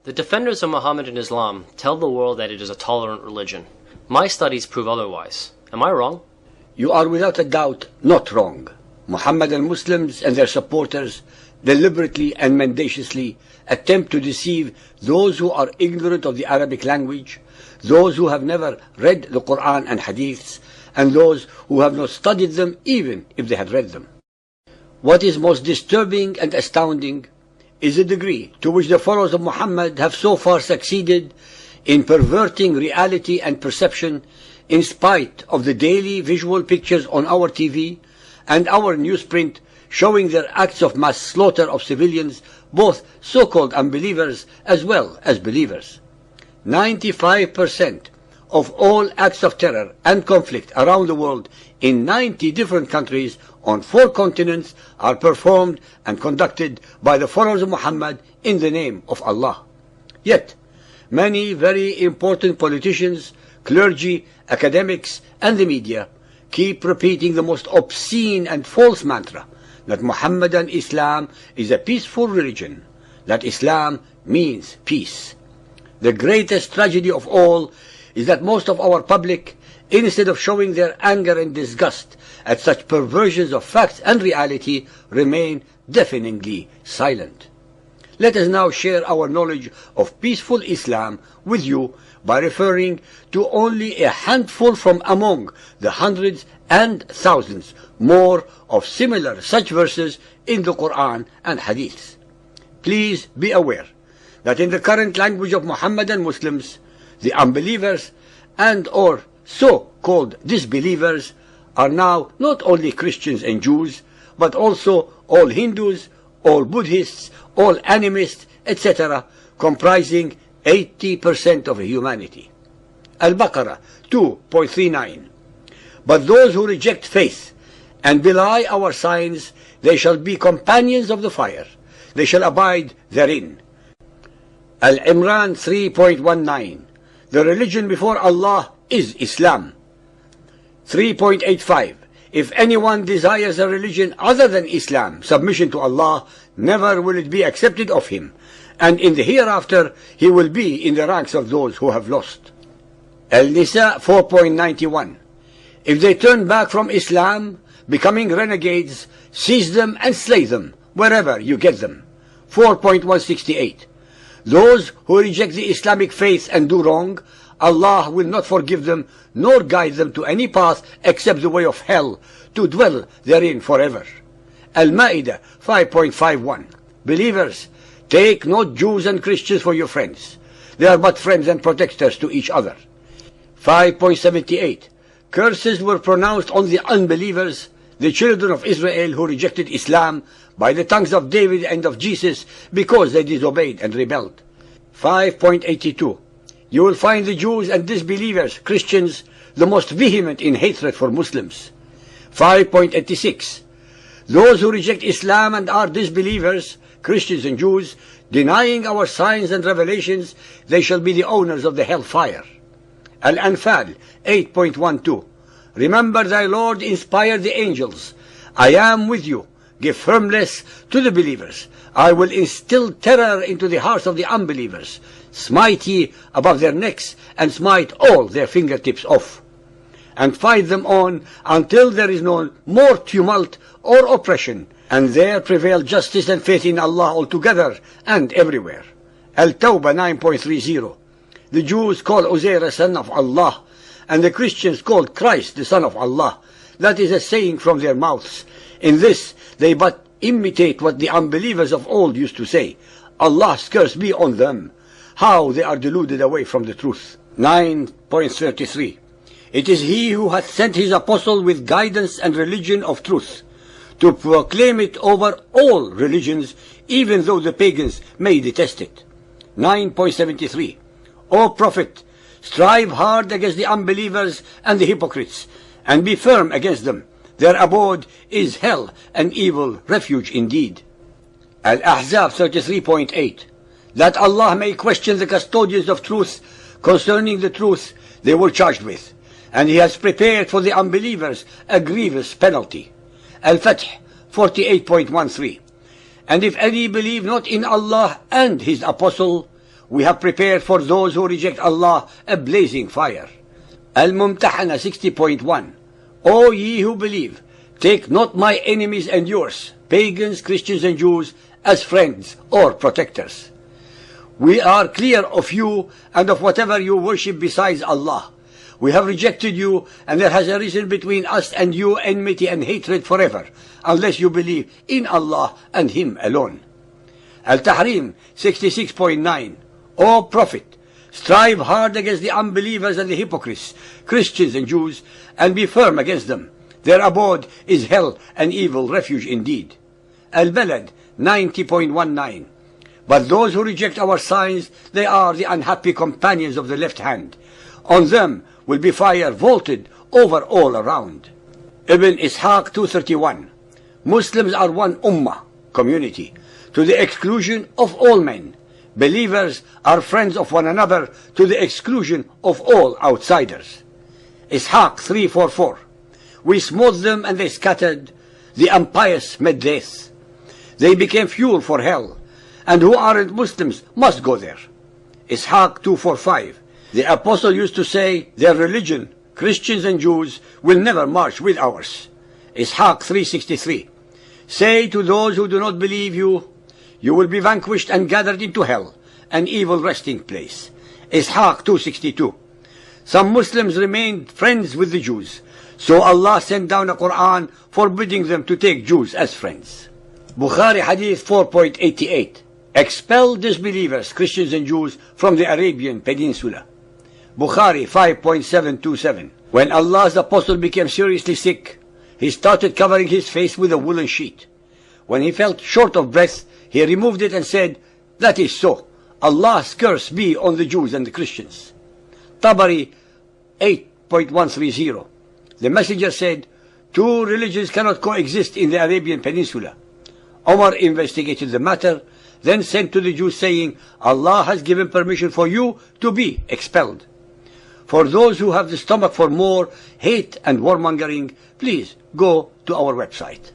The defenders of Muhammadan Islam tell the world that it is a tolerant religion. My studies prove otherwise. Am I wrong? You are without a doubt not wrong. Muhammadan Muslims and their supporters deliberately and mendaciously attempt to deceive those who are ignorant of the Arabic language, those who have never read the Quran and Hadiths, and those who have not studied them even if they had read them. What is most disturbing and astounding is the degree to which the followers of Muhammad have so far succeeded in perverting reality and perception in spite of the daily visual pictures on our TV and our newsprint showing their acts of mass slaughter of civilians, both so-called unbelievers as well as believers. 95% of all acts of terror and conflict around the world in 90 different countries on 4 continents are performed and conducted by the followers of Muhammad in the name of Allah. Yet, many very important politicians, clergy, academics, and the media keep repeating the most obscene and false mantra that Muhammadan Islam is a peaceful religion, that Islam means peace. The greatest tragedy of all is that most of our public, instead of showing their anger and disgust at such perversions of facts and reality, remain deafeningly silent. Let us now share our knowledge of peaceful Islam with you by referring to only a handful from among the hundreds and thousands more of similar such verses in the Quran and Hadiths. Please be aware that in the current language of Muhammadan Muslims, the unbelievers and or so-called disbelievers are now not only Christians and Jews, but also all Hindus, all Buddhists, all animists, etc., comprising 80% of humanity. Al-Baqarah 2.39. But those who reject faith and belie our signs, they shall be companions of the fire. They shall abide therein. Al-Imran 3.19. The religion before Allah is Islam. 3.85. If anyone desires a religion other than Islam, submission to Allah, never will it be accepted of him, and in the hereafter he will be in the ranks of those who have lost. Al-Nisa 4.91. If they turn back from Islam, becoming renegades, seize them and slay them wherever you get them. 4.168. Those who reject the Islamic faith and do wrong, Allah will not forgive them nor guide them to any path except the way of hell, to dwell therein forever. Al-Ma'idah 5.51. Believers, take not Jews and Christians for your friends. They are but friends and protectors to each other. 5.78. Curses were pronounced on the unbelievers, the children of Israel who rejected Islam, by the tongues of David and of Jesus, because they disobeyed and rebelled. 5.82. You will find the Jews and disbelievers, Christians, the most vehement in hatred for Muslims. 5.86. Those who reject Islam and are disbelievers, Christians and Jews, denying our signs and revelations, they shall be the owners of the hellfire. Al-Anfal 8.12. Remember thy Lord inspired the angels. I am with you. Give firmness to the believers. I will instill terror into the hearts of the unbelievers. Smite ye above their necks, and smite all their fingertips off. And fight them on until there is no more tumult or oppression, and there prevail justice and faith in Allah altogether and everywhere. Al-Tawbah 9.30. The Jews call Uzair a son of Allah, and the Christians called Christ the son of Allah. That is a saying from their mouths. In this they but imitate what the unbelievers of old used to say. Allah's curse be on them. How they are deluded away from the truth. 9.33. It is he who hath sent his apostle with guidance and religion of truth, to proclaim it over all religions, even though the pagans may detest it. 9.73. O Prophet, strive hard against the unbelievers and the hypocrites, and be firm against them. Their abode is hell, an evil refuge indeed. Al-Ahzab 33.8. That Allah may question the custodians of truth concerning the truth they were charged with, and He has prepared for the unbelievers a grievous penalty. Al-Fath 48.13. And if any believe not in Allah and His apostle, we have prepared for those who reject Allah a blazing fire. Al-Mumtahana 60.1. O ye who believe, take not my enemies and yours, pagans, Christians and Jews, as friends or protectors. We are clear of you and of whatever you worship besides Allah. We have rejected you, and there has arisen between us and you enmity and hatred forever, unless you believe in Allah and Him alone. Al-Tahrim 66.9. O Prophet, strive hard against the unbelievers and the hypocrites, Christians and Jews, and be firm against them. Their abode is hell, an evil refuge indeed. Al-Balad 90.19. But those who reject our signs, they are the unhappy companions of the left hand. On them will be fire vaulted over all around. Ibn Ishaq 231. Muslims are one ummah, community, to the exclusion of all men. Believers are friends of one another to the exclusion of all outsiders. Ishaq 344. We smote them and they scattered. The impious met death. They became fuel for hell, and who aren't Muslims must go there. Ishaq 245. The apostle used to say, their religion, Christians and Jews, will never march with ours. Ishaq 363. Say to those who do not believe you, you will be vanquished and gathered into hell, an evil resting place. Ishaq 262. Some Muslims remained friends with the Jews, so Allah sent down a Quran forbidding them to take Jews as friends. Bukhari Hadith 4.88. Expel disbelievers, Christians and Jews, from the Arabian Peninsula. Bukhari 5.727. When Allah's apostle became seriously sick, he started covering his face with a woolen sheet. When he felt short of breath, he removed it and said, that is so. Allah's curse be on the Jews and the Christians. Tabari 8.130. The messenger said, two religions cannot coexist in the Arabian Peninsula. Omar investigated the matter, then sent to the Jews saying, Allah has given permission for you to be expelled. For those who have the stomach for more hate and warmongering, please go to our website.